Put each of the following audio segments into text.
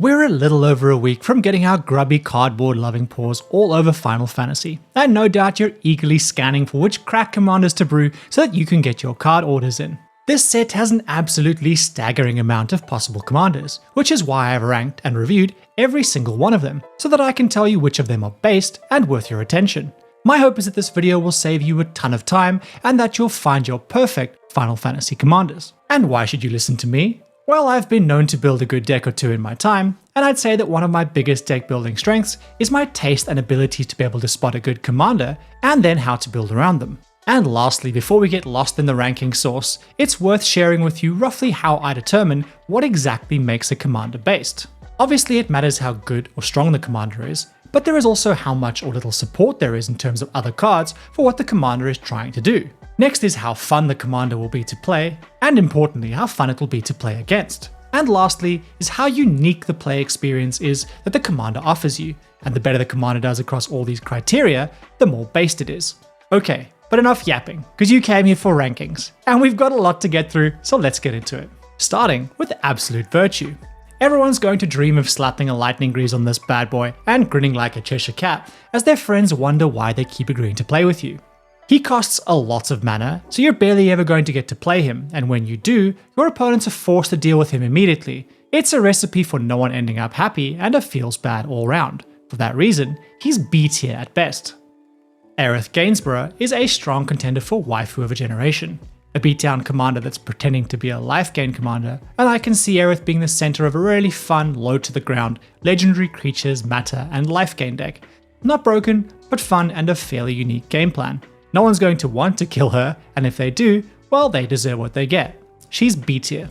We're a little over a week from getting our grubby cardboard-loving paws all over Final Fantasy, and no doubt you're eagerly scanning for which crack commanders to brew so that you can get your card orders in. This set has an absolutely staggering amount of possible commanders, which is why I've ranked and reviewed every single one of them, so that I can tell you which of them are based and worth your attention. My hope is that this video will save you a ton of time and that you'll find your perfect Final Fantasy commanders. And why should you listen to me? Well, I've been known to build a good deck or two in my time, and I'd say that one of my biggest deck building strengths is my taste and ability to be able to spot a good commander and then how to build around them. And lastly, before we get lost in the ranking source, it's worth sharing with you roughly how I determine what exactly makes a commander based. Obviously it matters how good or strong the commander is, but there is also how much or little support there is in terms of other cards for what the commander is trying to do. Next is how fun the commander will be to play, and importantly how fun it will be to play against. And lastly is how unique the play experience is that the commander offers you, and the better the commander does across all these criteria, the more based it is. Okay, but enough yapping, because you came here for rankings, and we've got a lot to get through, so let's get into it. Starting with Absolute Virtue. Everyone's going to dream of slapping a lightning grease on this bad boy and grinning like a Cheshire cat as their friends wonder why they keep agreeing to play with you. He costs a lot of mana, so you're barely ever going to get to play him, and when you do, your opponents are forced to deal with him immediately. It's a recipe for no one ending up happy and it feels bad all round. For that reason, he's B tier at best. Aerith Gainsborough is a strong contender for waifu of a generation. A beatdown commander that's pretending to be a life gain commander, and I can see Aerith being the center of a really fun, low to the ground, legendary creatures, matter, and life gain deck. Not broken, but fun and a fairly unique game plan. No one's going to want to kill her, and if they do, well, they deserve what they get. She's B tier.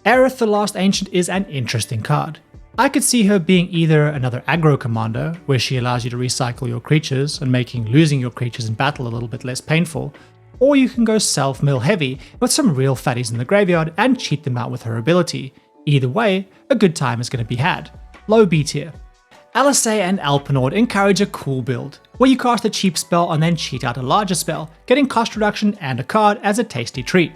Aerith the Last Ancient is an interesting card. I could see her being either another aggro commander, where she allows you to recycle your creatures and making losing your creatures in battle a little bit less painful, or you can go self-mill heavy with some real fatties in the graveyard and cheat them out with her ability. Either way, a good time is going to be had. Low B tier. Alice and Alpinaud encourage a cool build, where you cast a cheap spell and then cheat out a larger spell, getting cost reduction and a card as a tasty treat.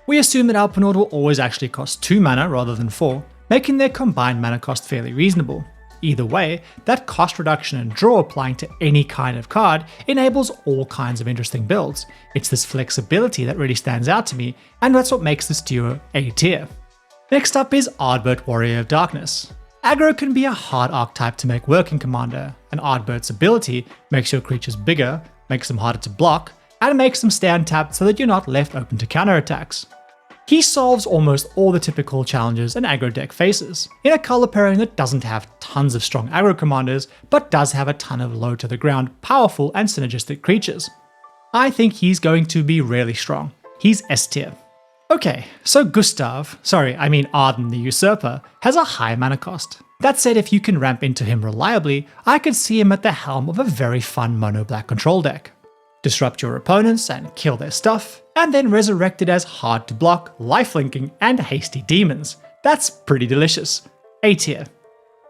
We assume that Alpinaud will always actually cost 2 mana rather than 4, making their combined mana cost fairly reasonable. Either way, that cost reduction and draw applying to any kind of card enables all kinds of interesting builds. It's this flexibility that really stands out to me, and that's what makes this duo A tier. Next up is Ardbert Warrior of Darkness. Aggro can be a hard archetype to make work in Commander, and Ardbert's ability makes your creatures bigger, makes them harder to block, and makes them stay untapped so that you're not left open to counterattacks. He solves almost all the typical challenges an aggro deck faces, in a color pairing that doesn't have tons of strong aggro commanders, but does have a ton of low to the ground, powerful and synergistic creatures. I think he's going to be really strong. He's S tier. Okay, so Arden the Usurper has a high mana cost. That said, if you can ramp into him reliably, I could see him at the helm of a very fun mono black control deck. Disrupt your opponents and kill their stuff, and then resurrect it as hard to block, lifelinking, and hasty demons. That's pretty delicious. A tier.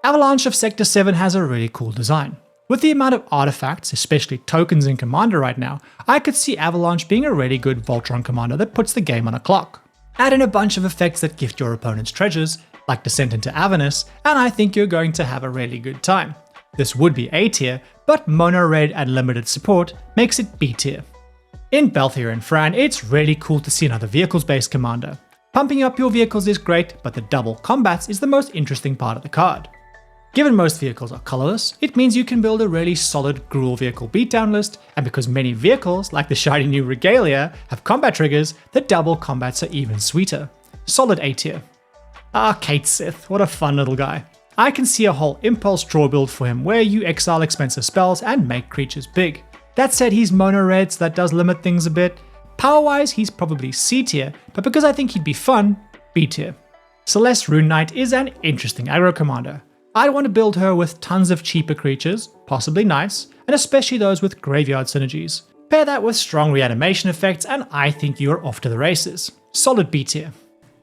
Avalanche of Sector 7 has a really cool design. With the amount of artifacts, especially tokens in Commander right now, I could see Avalanche being a really good Voltron commander that puts the game on a clock. Add in a bunch of effects that gift your opponents treasures, like Descent into Avernus, and I think you're going to have a really good time. This would be A tier, but mono red and limited support makes it B tier. In Balthier and Fran, it's really cool to see another vehicles-based commander. Pumping up your vehicles is great, but the double combats is the most interesting part of the card. Given most vehicles are colorless, it means you can build a really solid Gruul vehicle beatdown list, and because many vehicles, like the shiny new Regalia, have combat triggers, the double combats are even sweeter. Solid A tier. Kate Sith, what a fun little guy. I can see a whole impulse draw build for him where you exile expensive spells and make creatures big. That said, he's mono red, so that does limit things a bit. Power-wise, he's probably C tier, but because I think he'd be fun, B tier. Celeste Rune Knight is an interesting aggro commander. I'd want to build her with tons of cheaper creatures, possibly knights, and especially those with graveyard synergies. Pair that with strong reanimation effects and I think you're off to the races. Solid B tier.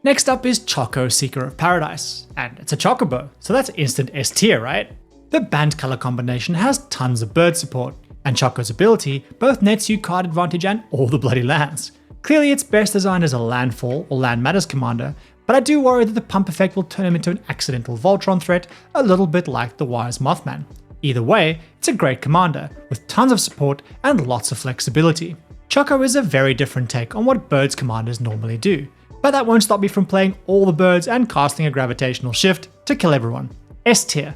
Next up is Choco Seeker of Paradise, and it's a Chocobo, so that's instant S tier, right? The band color combination has tons of bird support, and Choco's ability both nets you card advantage and all the bloody lands. Clearly it's best designed as a landfall or land matters commander, but I do worry that the pump effect will turn him into an accidental Voltron threat, a little bit like the Wise Mothman. Either way, it's a great commander, with tons of support and lots of flexibility. Choco is a very different take on what birds commanders normally do, but that won't stop me from playing all the birds and casting a gravitational shift to kill everyone. S tier.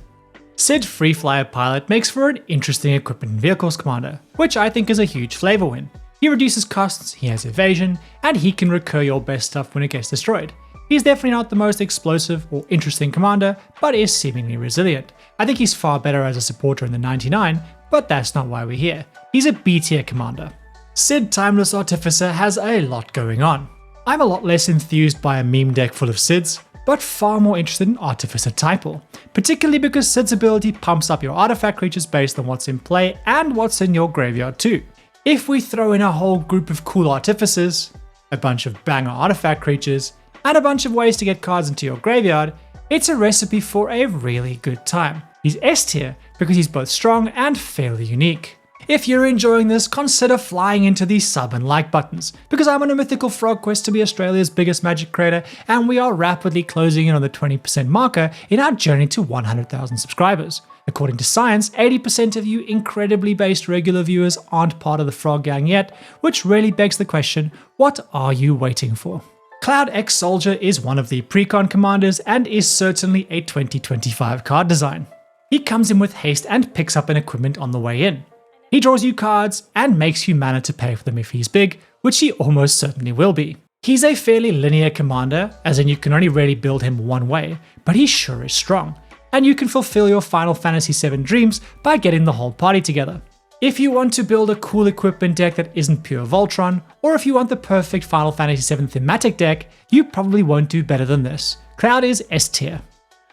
Sid Free Flyer Pilot makes for an interesting equipment and vehicles commander, which I think is a huge flavor win. He reduces costs, he has evasion, and he can recur your best stuff when it gets destroyed. He's definitely not the most explosive or interesting commander, but is seemingly resilient. I think he's far better as a supporter in the 99, but that's not why we're here. He's a B tier commander. Sid Timeless Artificer has a lot going on. I'm a lot less enthused by a meme deck full of Sids, but far more interested in Artificer Typal, particularly because Sid's ability pumps up your artifact creatures based on what's in play and what's in your graveyard too. If we throw in a whole group of cool artificers, a bunch of banger artifact creatures, and a bunch of ways to get cards into your graveyard, it's a recipe for a really good time. He's S tier because he's both strong and fairly unique. If you're enjoying this, consider flying into the sub and like buttons, because I'm on a mythical frog quest to be Australia's biggest Magic creator, and we are rapidly closing in on the 20% marker in our journey to 100,000 subscribers. According to science, 80% of you incredibly based regular viewers aren't part of the frog gang yet, which really begs the question, what are you waiting for? Cloud X Soldier is one of the precon commanders and is certainly a 2025 card design. He comes in with haste and picks up an equipment on the way in. He draws you cards and makes you mana to pay for them if he's big, which he almost certainly will be. He's a fairly linear commander, as in you can only really build him one way, but he sure is strong, and you can fulfill your Final Fantasy VII dreams by getting the whole party together. If you want to build a cool equipment deck that isn't pure Voltron, or if you want the perfect Final Fantasy VII thematic deck, you probably won't do better than this. Cloud is S tier.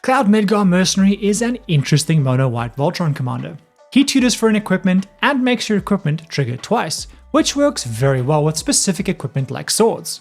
Cloud Midgar Mercenary is an interesting mono-white Voltron commander. He tutors for an equipment and makes your equipment trigger twice, which works very well with specific equipment like swords.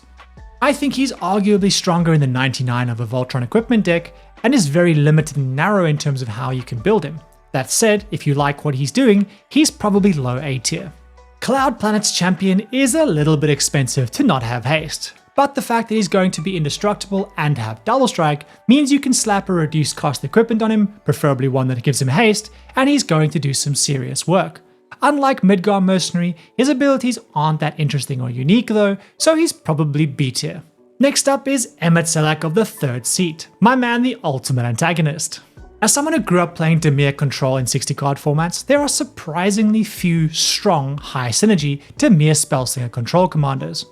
I think he's arguably stronger in the 99 of a Voltron equipment deck, and is very limited and narrow in terms of how you can build him. That said, if you like what he's doing, he's probably low A tier. Cloud Planet's Champion is a little bit expensive to not have haste, but the fact that he's going to be indestructible and have double strike means you can slap a reduced cost equipment on him, preferably one that gives him haste, and he's going to do some serious work. Unlike Midgar Mercenary, his abilities aren't that interesting or unique though, so he's probably B tier. Next up is Emmett Selak of the third seat, my man the ultimate antagonist. As someone who grew up playing Dimir Control in 60 card formats, there are surprisingly few strong, high synergy Dimir Spellslinger control commanders.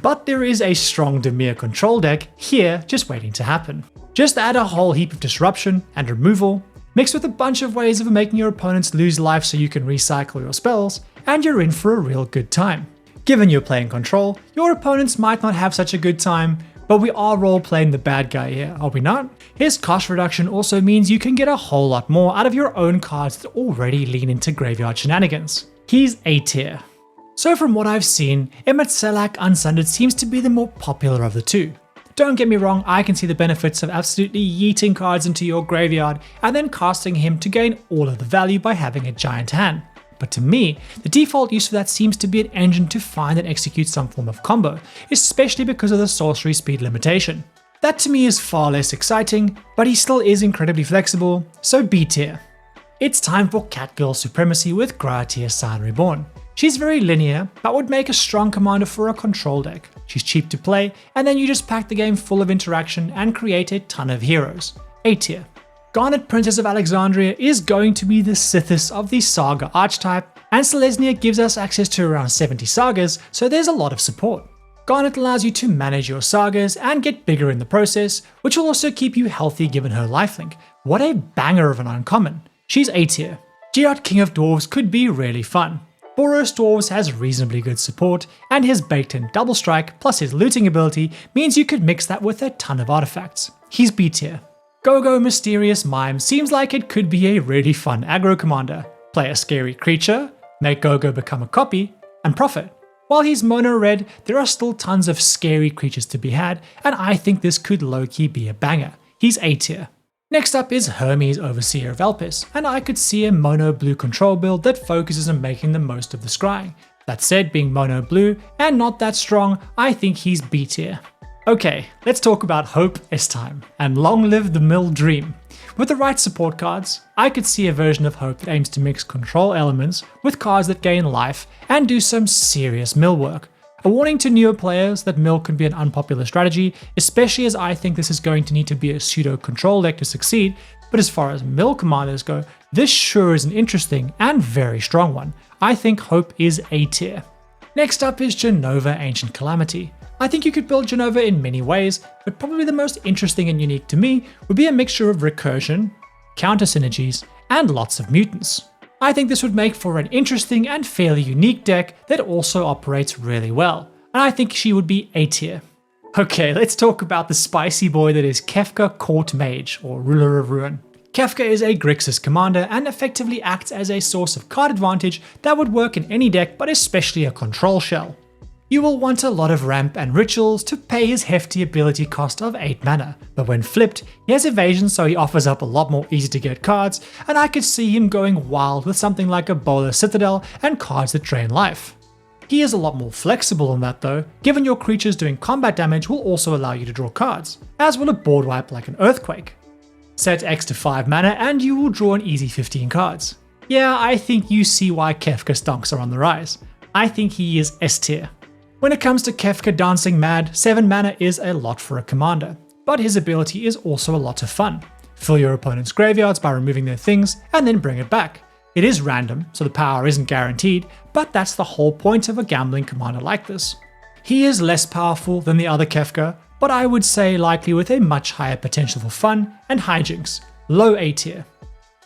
But there is a strong Dimir control deck here just waiting to happen. Just add a whole heap of disruption and removal, mixed with a bunch of ways of making your opponents lose life so you can recycle your spells, and you're in for a real good time. Given you're playing control, your opponents might not have such a good time, but we are role-playing the bad guy here, are we not? His cost reduction also means you can get a whole lot more out of your own cards that already lean into graveyard shenanigans. He's A tier. So from what I've seen, Emmett Selak Unsundered seems to be the more popular of the two. Don't get me wrong, I can see the benefits of absolutely yeeting cards into your graveyard and then casting him to gain all of the value by having a giant hand. But to me, the default use for that seems to be an engine to find and execute some form of combo, especially because of the sorcery speed limitation. That to me is far less exciting, but he still is incredibly flexible, so B tier. It's time for Catgirl Supremacy with Gratier Sign Reborn. She's very linear, but would make a strong commander for a control deck. She's cheap to play, and then you just pack the game full of interaction and create a ton of heroes. A tier. Garnet Princess of Alexandria is going to be the Sithis of the Saga archetype, and Celesnia gives us access to around 70 sagas, so there's a lot of support. Garnet allows you to manage your sagas and get bigger in the process, which will also keep you healthy given her lifelink. What a banger of an uncommon. She's A tier. Giot King of Dwarves could be really fun. Boros Dwarves has reasonably good support, and his baked-in double strike plus his looting ability means you could mix that with a ton of artifacts. He's B tier. Go-Go Mysterious Mime seems like it could be a really fun aggro commander. Play a scary creature, make Go-Go become a copy, and profit. While he's mono red, there are still tons of scary creatures to be had, and I think this could low-key be a banger. He's A tier. Next up is Hermes Overseer of Elpis, and I could see a mono blue control build that focuses on making the most of the scrying. That said, being mono blue and not that strong, I think he's B tier. Okay, let's talk about Hope S time, and long live the mill dream. With the right support cards, I could see a version of Hope that aims to mix control elements with cards that gain life and do some serious mill work. A warning to newer players that mill can be an unpopular strategy, especially as I think this is going to need to be a pseudo control deck to succeed, but as far as mill commanders go, this sure is an interesting and very strong one. I think Hope is A tier. Next up is Genova Ancient Calamity. I think you could build Genova in many ways, but probably the most interesting and unique to me would be a mixture of recursion, counter synergies, and lots of mutants. I think this would make for an interesting and fairly unique deck that also operates really well, and I think she would be A tier. Okay, let's talk about the spicy boy that is Kefka Court Mage, or Ruler of Ruin. Kefka is a Grixis commander and effectively acts as a source of card advantage that would work in any deck, but especially a control shell. You will want a lot of ramp and rituals to pay his hefty ability cost of 8 mana, but when flipped, he has evasion so he offers up a lot more easy to get cards, and I could see him going wild with something like a Bowler Citadel and cards that drain life. He is a lot more flexible than that though, given your creatures doing combat damage will also allow you to draw cards, as will a board wipe like an Earthquake. Set X to 5 mana and you will draw an easy 15 cards. Yeah, I think you see why Kefka stonks are on the rise. I think he is S tier. When it comes to Kefka Dancing Mad, 7 mana is a lot for a commander, but his ability is also a lot of fun. Fill your opponent's graveyards by removing their things, and then bring it back. It is random, so the power isn't guaranteed, but that's the whole point of a gambling commander like this. He is less powerful than the other Kefka, but I would say likely with a much higher potential for fun and hijinks, low A tier.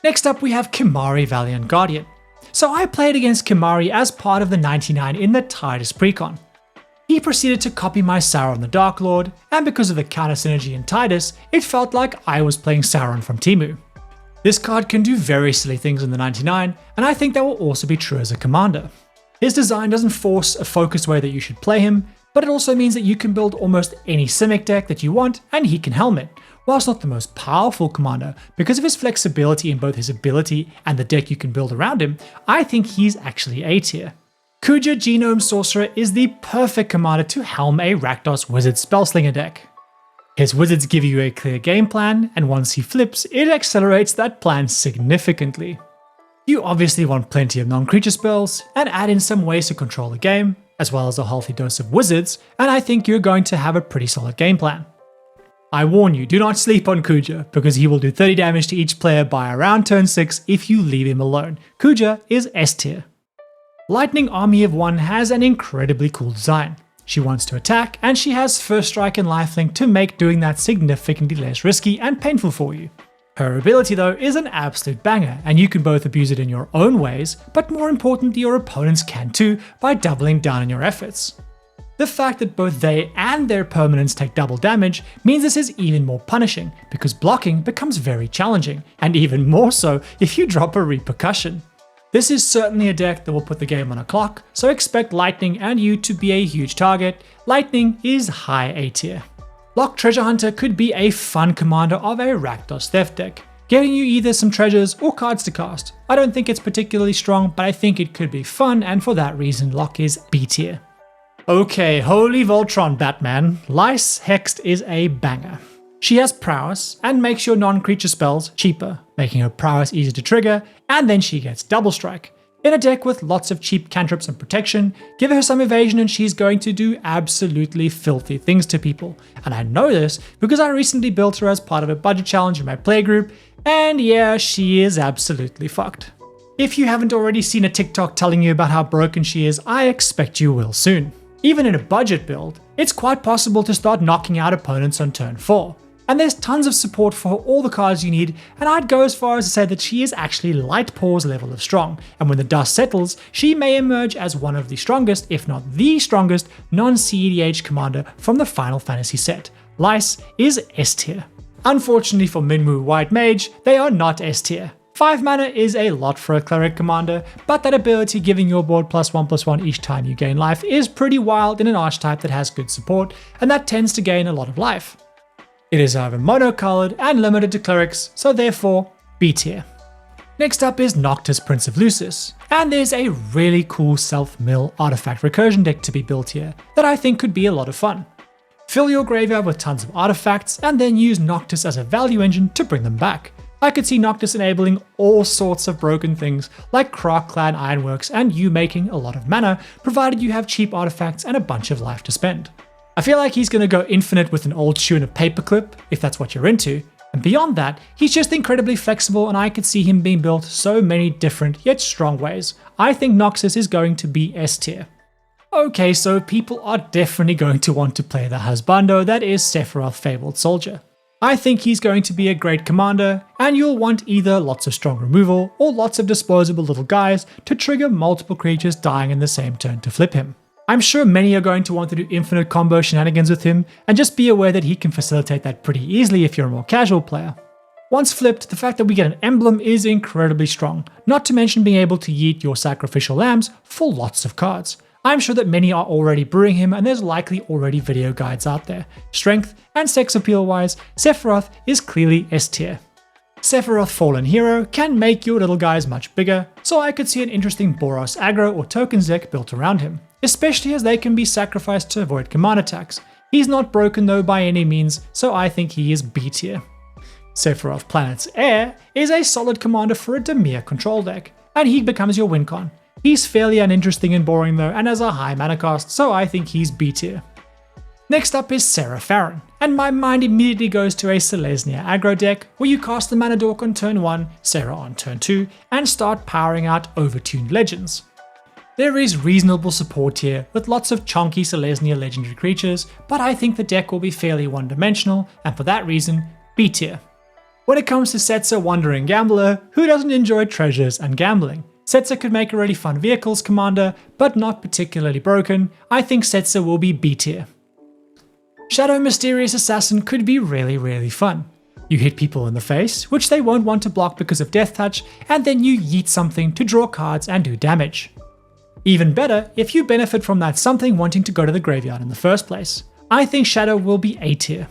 Next up we have Kimari Valiant Guardian. So I played against Kimari as part of the 99 in the Titus precon. He proceeded to copy my Sauron the Dark Lord, and because of the counter synergy in Titus, it felt like I was playing Sauron from Temu. This card can do very silly things in the 99, and I think that will also be true as a commander. His design doesn't force a focused way that you should play him, but it also means that you can build almost any Simic deck that you want, and he can helmet. Whilst not the most powerful commander, because of his flexibility in both his ability and the deck you can build around him, I think he's actually A tier. Kuja Genome Sorcerer is the perfect commander to helm a Rakdos Wizard Spellslinger deck. His wizards give you a clear game plan, and once he flips, it accelerates that plan significantly. You obviously want plenty of non-creature spells, and add in some ways to control the game, as well as a healthy dose of wizards, and I think you're going to have a pretty solid game plan. I warn you, do not sleep on Kuja, because he will do 30 damage to each player by around turn 6 if you leave him alone. Kuja is S tier. Lightning Army of One has an incredibly cool design. She wants to attack, and she has First Strike and Lifelink to make doing that significantly less risky and painful for you. Her ability though is an absolute banger, and you can both abuse it in your own ways, but more importantly your opponents can too by doubling down on your efforts. The fact that both they and their permanents take double damage means this is even more punishing, because blocking becomes very challenging, and even more so if you drop a repercussion. This is certainly a deck that will put the game on a clock, so expect Lightning and you to be a huge target. Lightning is high A tier. Lock Treasure Hunter could be a fun commander of a Rakdos Theft deck, getting you either some treasures or cards to cast. I don't think it's particularly strong, but I think it could be fun, and for that reason Lock is B tier. Okay, holy Voltron Batman, Lice Hex is a banger. She has prowess and makes your non-creature spells cheaper, making her prowess easy to trigger, and then she gets double strike. In a deck with lots of cheap cantrips and protection, give her some evasion and she's going to do absolutely filthy things to people. And I know this because I recently built her as part of a budget challenge in my playgroup, and yeah, she is absolutely fucked. If you haven't already seen a TikTok telling you about how broken she is, I expect you will soon. Even in a budget build, it's quite possible to start knocking out opponents on turn 4. And there's tons of support for all the cards you need, and I'd go as far as to say that she is actually light pause level of strong, and when the dust settles, she may emerge as one of the strongest, if not the strongest, non-CEDH commander from the Final Fantasy set. Lice is S tier. Unfortunately for Minwu White Mage, they are not S tier. 5 mana is a lot for a cleric commander, but that ability giving your board +1/+1 each time you gain life is pretty wild in an archetype that has good support, and that tends to gain a lot of life. It is however monocolored and limited to clerics, so therefore B tier. Next up is Noctis Prince of Lucis, and there's a really cool self-mill artifact recursion deck to be built here that I think could be a lot of fun. Fill your graveyard with tons of artifacts, and then use Noctis as a value engine to bring them back. I could see Noctis enabling all sorts of broken things like Crack-clad Ironworks and you making a lot of mana, provided you have cheap artifacts and a bunch of life to spend. I feel like he's going to go infinite with an old shoe and a paperclip, if that's what you're into, and beyond that, he's just incredibly flexible and I could see him being built so many different yet strong ways. I think Noctis is going to be S tier. Okay, so people are definitely going to want to play the husbando that is Sephiroth's fabled soldier. I think he's going to be a great commander, and you'll want either lots of strong removal or lots of disposable little guys to trigger multiple creatures dying in the same turn to flip him. I'm sure many are going to want to do infinite combo shenanigans with him, and just be aware that he can facilitate that pretty easily if you're a more casual player. Once flipped, the fact that we get an emblem is incredibly strong, not to mention being able to yeet your sacrificial lambs for lots of cards. I'm sure that many are already brewing him and there's likely already video guides out there. Strength and sex appeal wise, Sephiroth is clearly S tier. Sephiroth Fallen Hero can make your little guys much bigger, so I could see an interesting Boros aggro or tokens deck built around him, especially as they can be sacrificed to avoid command attacks. He's not broken though by any means, so I think he is B tier. Sephiroth Planet's Heir is a solid commander for a Dimir control deck, and he becomes your win con. He's fairly uninteresting and boring though, and has a high mana cost, so I think he's B tier. Next up is Faren, and my mind immediately goes to a Celesnia aggro deck where you cast the Mana Dork on turn 1, Sarah on turn 2, and start powering out overtuned legends. There is reasonable support here with lots of chunky Celesnia legendary creatures, but I think the deck will be fairly one-dimensional, and for that reason, B tier. When it comes to Setsa Wandering Gambler, who doesn't enjoy treasures and gambling? Setsa could make a really fun vehicles commander, but not particularly broken. I think Setsa will be B tier. Shadow Mysterious Assassin could be really fun. You hit people in the face, which they won't want to block because of Death Touch, and then you yeet something to draw cards and do damage. Even better if you benefit from that something wanting to go to the graveyard in the first place. I think Shadow will be A tier.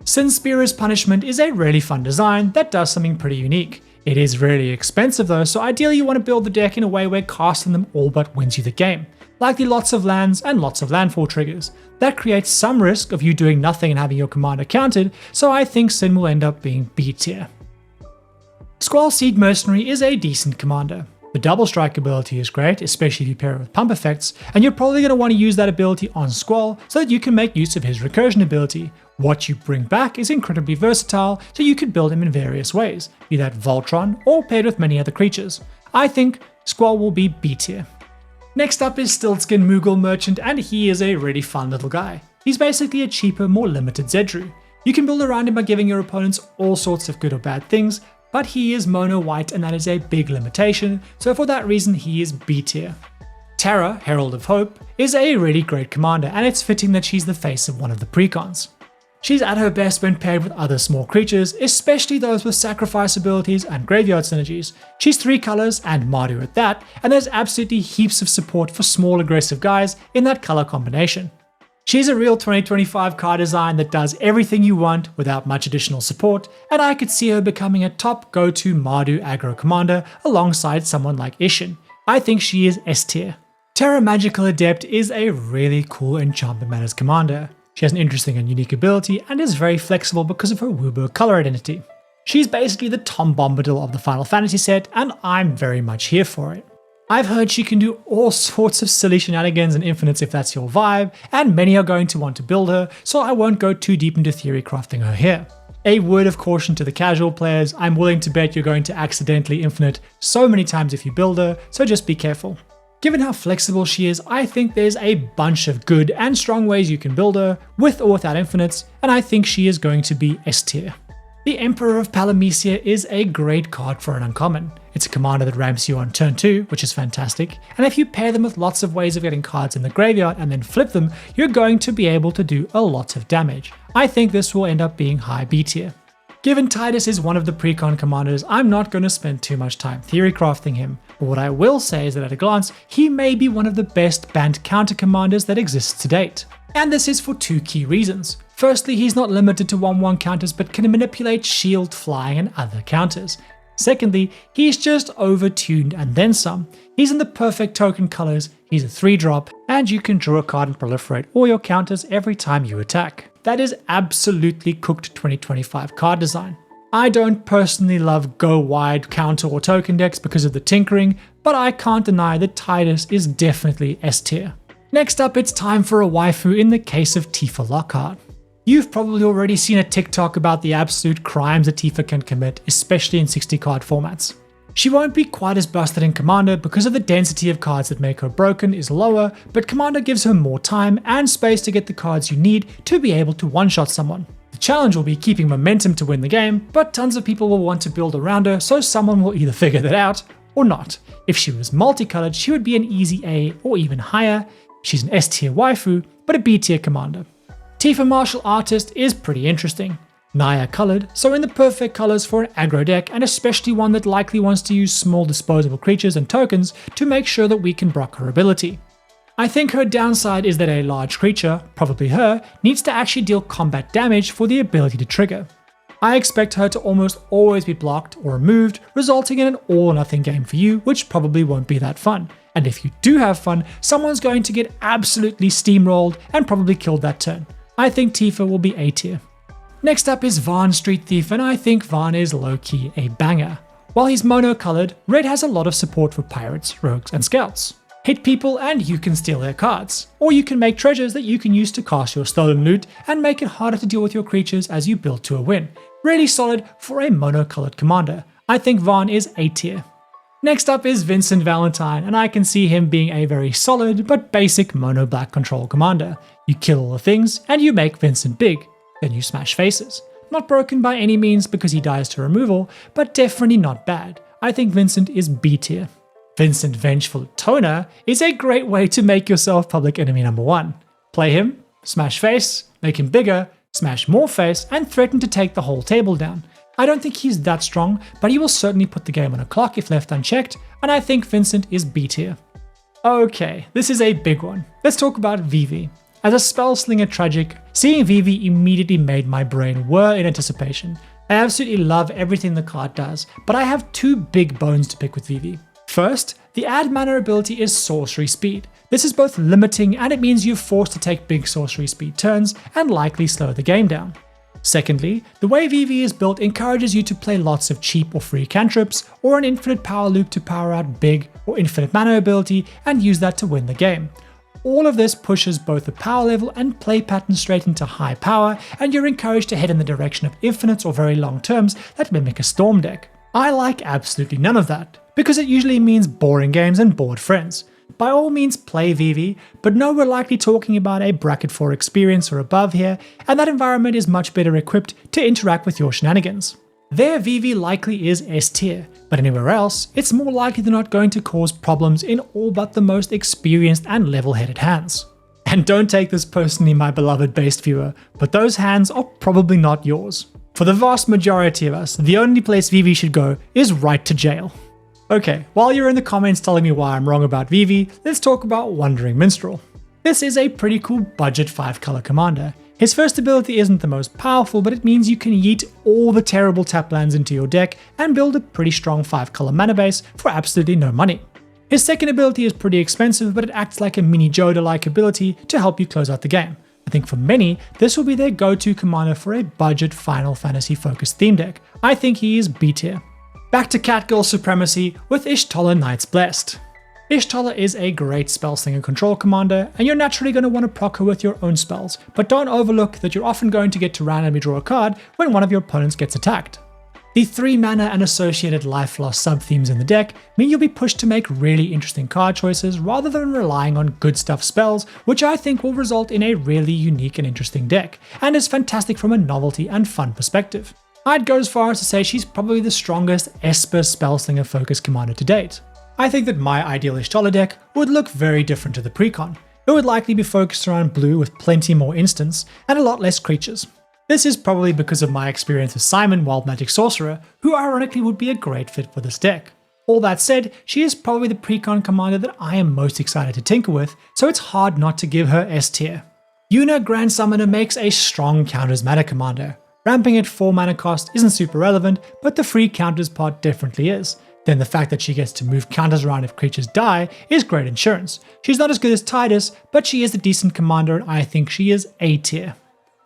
Sin Spearer's Punishment is a really fun design that does something pretty unique. It is really expensive though, so ideally you want to build the deck in a way where casting them all but wins you the game. Likely lots of lands and lots of landfall triggers. That creates some risk of you doing nothing and having your commander countered, so I think Sin will end up being B tier. Squall Seed Mercenary is a decent commander. The double strike ability is great, especially if you pair it with pump effects, and you're probably going to want to use that ability on Squall so that you can make use of his recursion ability. What you bring back is incredibly versatile, so you could build him in various ways, be that Voltron or paired with many other creatures. I think Squall will be B tier. Next up is Stiltskin Moogle Merchant, and he is a really fun little guy. He's basically a cheaper, more limited Zedru. You can build around him by giving your opponents all sorts of good or bad things, but he is mono white and that is a big limitation, so for that reason he is B tier. Terra, Herald of Hope, is a really great commander, and it's fitting that she's the face of one of the precons. She's at her best when paired with other small creatures, especially those with sacrifice abilities and graveyard synergies. She's 3 colors and Mardu at that, and there's absolutely heaps of support for small aggressive guys in that color combination. She's a real 2025 card design that does everything you want without much additional support, and I could see her becoming a top go-to Mardu aggro commander alongside someone like Ishin. I think she is S tier. Terra Magical Adept is a really cool enchantment manners commander. She has an interesting and unique ability and is very flexible because of her Wubo color identity. She's basically the Tom Bombadil of the Final Fantasy set, and I'm very much here for it. I've heard she can do all sorts of silly shenanigans and infinites if that's your vibe, and many are going to want to build her, so I won't go too deep into theory crafting her here. A word of caution to the casual players, I'm willing to bet you're going to accidentally infinite so many times if you build her, so just be careful. Given how flexible she is, I think there's a bunch of good and strong ways you can build her, with or without infinites, and I think she is going to be S tier. The Emperor of Palamecia is a great card for an uncommon. It's a commander that ramps you on turn 2, which is fantastic, and if you pair them with lots of ways of getting cards in the graveyard and then flip them, you're going to be able to do a lot of damage. I think this will end up being high B tier. Given Titus is one of the precon commanders, I'm not going to spend too much time theory crafting him, but what I will say is that at a glance, he may be one of the best banned counter commanders that exists to date. And this is for 2 key reasons. Firstly, he's not limited to 1/1 counters but can manipulate shield, flying and other counters. Secondly, he's just over-tuned and then some. He's in the perfect token colors, he's a 3-drop, and you can draw a card and proliferate all your counters every time you attack. That is absolutely cooked 2025 card design. I don't personally love go wide counter or token decks because of the tinkering, but I can't deny that Titus is definitely S tier. Next up, it's time for a waifu in the case of Tifa Lockhart. You've probably already seen a TikTok about the absolute crimes that Tifa can commit, especially in 60 card formats. She won't be quite as busted in Commander because of the density of cards that make her broken is lower, but Commander gives her more time and space to get the cards you need to be able to one-shot someone. The challenge will be keeping momentum to win the game, but tons of people will want to build around her, so someone will either figure that out or not. If she was multicolored, she would be an easy A or even higher. She's an S tier waifu, but a B tier commander. Tifa Martial Artist is pretty interesting. Naya colored, so in the perfect colors for an aggro deck, and especially one that likely wants to use small disposable creatures and tokens to make sure that we can block her ability. I think her downside is that a large creature, probably her, needs to actually deal combat damage for the ability to trigger. I expect her to almost always be blocked or removed, resulting in an all or nothing game for you, which probably won't be that fun. And if you do have fun, someone's going to get absolutely steamrolled and probably killed that turn. I think Tifa will be A tier. Next up is Vaan Street Thief, and I think Vaan is low-key a banger. While he's mono-colored, red has a lot of support for pirates, rogues, and scouts. Hit people and you can steal their cards. Or you can make treasures that you can use to cast your stolen loot and make it harder to deal with your creatures as you build to a win. Really solid for a mono-colored commander. I think Vaan is A tier. Next up is Vincent Valentine, and I can see him being a very solid but basic mono-black control commander. You kill all the things and you make Vincent big. Then you smash faces. Not broken by any means because he dies to removal, but definitely not bad. I think Vincent is B tier. Vincent Vengeful Toner is a great way to make yourself public enemy number 1. Play him, smash face, make him bigger, smash more face, and threaten to take the whole table down. I don't think he's that strong, but he will certainly put the game on a clock if left unchecked, and I think Vincent is B tier. Okay, this is a big one. Let's talk about Vivv. As a spellslinger tragic, seeing Vivv immediately made my brain whir in anticipation. I absolutely love everything the card does, but I have 2 big bones to pick with Vivv. First, the add mana ability is sorcery speed. This is both limiting and it means you're forced to take big sorcery speed turns and likely slow the game down. Secondly, the way Vivv is built encourages you to play lots of cheap or free cantrips or an infinite power loop to power out big or infinite mana ability and use that to win the game. All of this pushes both the power level and play pattern straight into high power, and you're encouraged to head in the direction of infinites or very long terms that mimic a storm deck. I like absolutely none of that, because it usually means boring games and bored friends. By all means play Vivv, but know we're likely talking about a bracket 4 experience or above here, and that environment is much better equipped to interact with your shenanigans. There Vivv likely is S tier, but anywhere else, it's more likely than not going to cause problems in all but the most experienced and level-headed hands. And don't take this personally, my beloved based viewer, but those hands are probably not yours. For the vast majority of us, the only place Vivv should go is right to jail. Okay, while you're in the comments telling me why I'm wrong about Vivv, let's talk about Wandering Minstrel. This is a pretty cool budget 5-color commander. His first ability isn't the most powerful, but it means you can yeet all the terrible tap lands into your deck and build a pretty strong 5-color mana base for absolutely no money. His second ability is pretty expensive, but it acts like a mini Joda-like ability to help you close out the game. I think for many, this will be their go-to commander for a budget Final Fantasy focused theme deck. I think he is B tier. Back to Catgirl supremacy with Ishtala Knights Blessed. Ishtala is a great spellslinger control commander, and you're naturally going to want to proc her with your own spells, but don't overlook that you're often going to get to randomly draw a card when one of your opponents gets attacked. The 3 mana and associated life loss sub-themes in the deck mean you'll be pushed to make really interesting card choices rather than relying on good stuff spells, which I think will result in a really unique and interesting deck, and is fantastic from a novelty and fun perspective. I'd go as far as to say she's probably the strongest Esper spellslinger focused commander to date. I think that my ideal Ishtala deck would look very different to the precon. It would likely be focused around blue with plenty more instants and a lot less creatures. This is probably because of my experience with Simon Wild Magic Sorcerer, who ironically would be a great fit for this deck. All that said, she is probably the precon commander that I am most excited to tinker with, so it's hard not to give her S tier. Yuna Grand Summoner makes a strong counters mana commander. Ramping at 4 mana cost isn't super relevant, but the free counters part definitely is. Then the fact that she gets to move counters around if creatures die is great insurance. She's not as good as Titus, but she is a decent commander and I think she is A tier.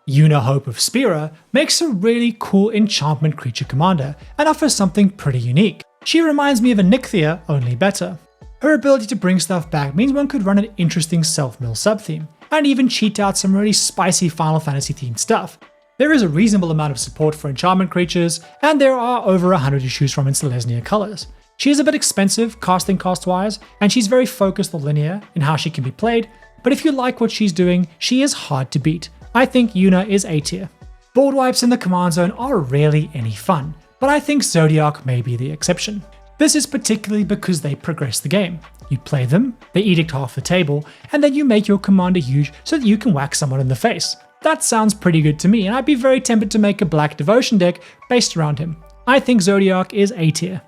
Yuna Hope of Spira makes a really cool enchantment creature commander and offers something pretty unique. She reminds me of a Noctis, only better. Her ability to bring stuff back means one could run an interesting self-mill sub-theme, and even cheat out some really spicy Final Fantasy themed stuff. There is a reasonable amount of support for enchantment creatures, and there are over 100 to choose from in Celesnia colors. She is a bit expensive casting cost wise, and she's very focused or linear in how she can be played, but if you like what she's doing, she is hard to beat. I think Yuna is A tier. Board wipes in the command zone are rarely any fun, but I think Zodiac may be the exception. This is particularly because they progress the game. You play them, they edict half the table, and then you make your commander huge so that you can whack someone in the face. That sounds pretty good to me, and I'd be very tempted to make a Black Devotion deck based around him. I think Zodiac is A tier.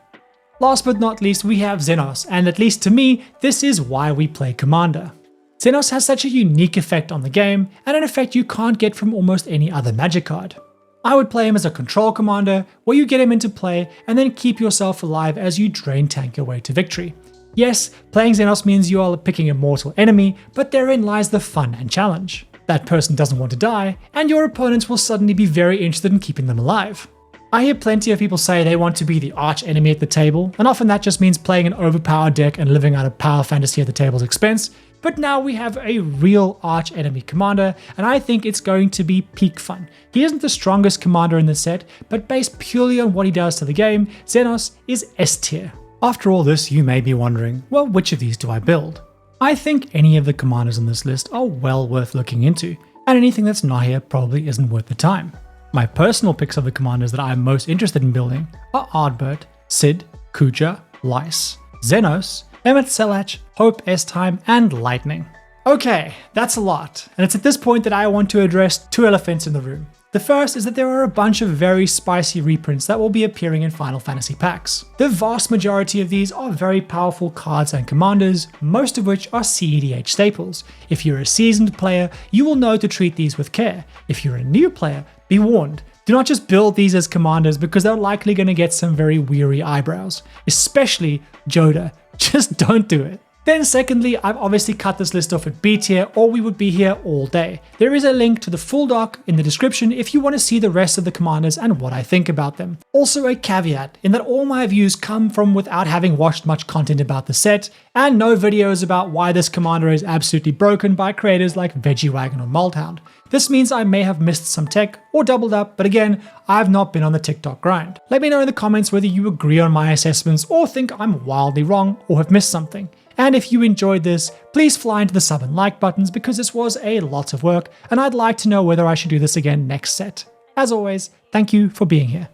Last but not least, we have Zenos, and at least to me, this is why we play Commander. Zenos has such a unique effect on the game, and an effect you can't get from almost any other Magic card. I would play him as a control commander, where you get him into play and then keep yourself alive as you drain tank your way to victory. Yes, playing Zenos means you are picking a mortal enemy, but therein lies the fun and challenge. That person doesn't want to die, and your opponents will suddenly be very interested in keeping them alive. I hear plenty of people say they want to be the arch enemy at the table, and often that just means playing an overpowered deck and living out of power fantasy at the table's expense, but now we have a real arch enemy commander, and I think it's going to be peak fun. He isn't the strongest commander in the set, but based purely on what he does to the game, Zenos is S tier. After all this, you may be wondering, well, which of these do I build? I think any of the commanders on this list are well worth looking into, and anything that's not here probably isn't worth the time. My personal picks of the commanders that I'm most interested in building are Ardbert, Sid, Kuja, Lice, Zenos, Emmett Selach, Hope S-Time, and Lightning. Okay, that's a lot, and it's at this point that I want to address two elephants in the room. The first is that there are a bunch of very spicy reprints that will be appearing in Final Fantasy packs. The vast majority of these are very powerful cards and commanders, most of which are CEDH staples. If you're a seasoned player, you will know to treat these with care. If you're a new player, be warned. Do not just build these as commanders because they're likely going to get some very weary eyebrows, especially Joda. Just don't do it. Then secondly, I've obviously cut this list off at B tier or we would be here all day. There is a link to the full doc in the description if you want to see the rest of the commanders and what I think about them. Also a caveat in that all my views come from without having watched much content about the set and no videos about why this commander is absolutely broken by creators like Veggiewagon or Moldhound. This means I may have missed some tech or doubled up, but again, I've not been on the TikTok grind. Let me know in the comments whether you agree on my assessments or think I'm wildly wrong or have missed something. And if you enjoyed this, please fly into the sub and like buttons because this was a lot of work and I'd like to know whether I should do this again next set. As always, thank you for being here.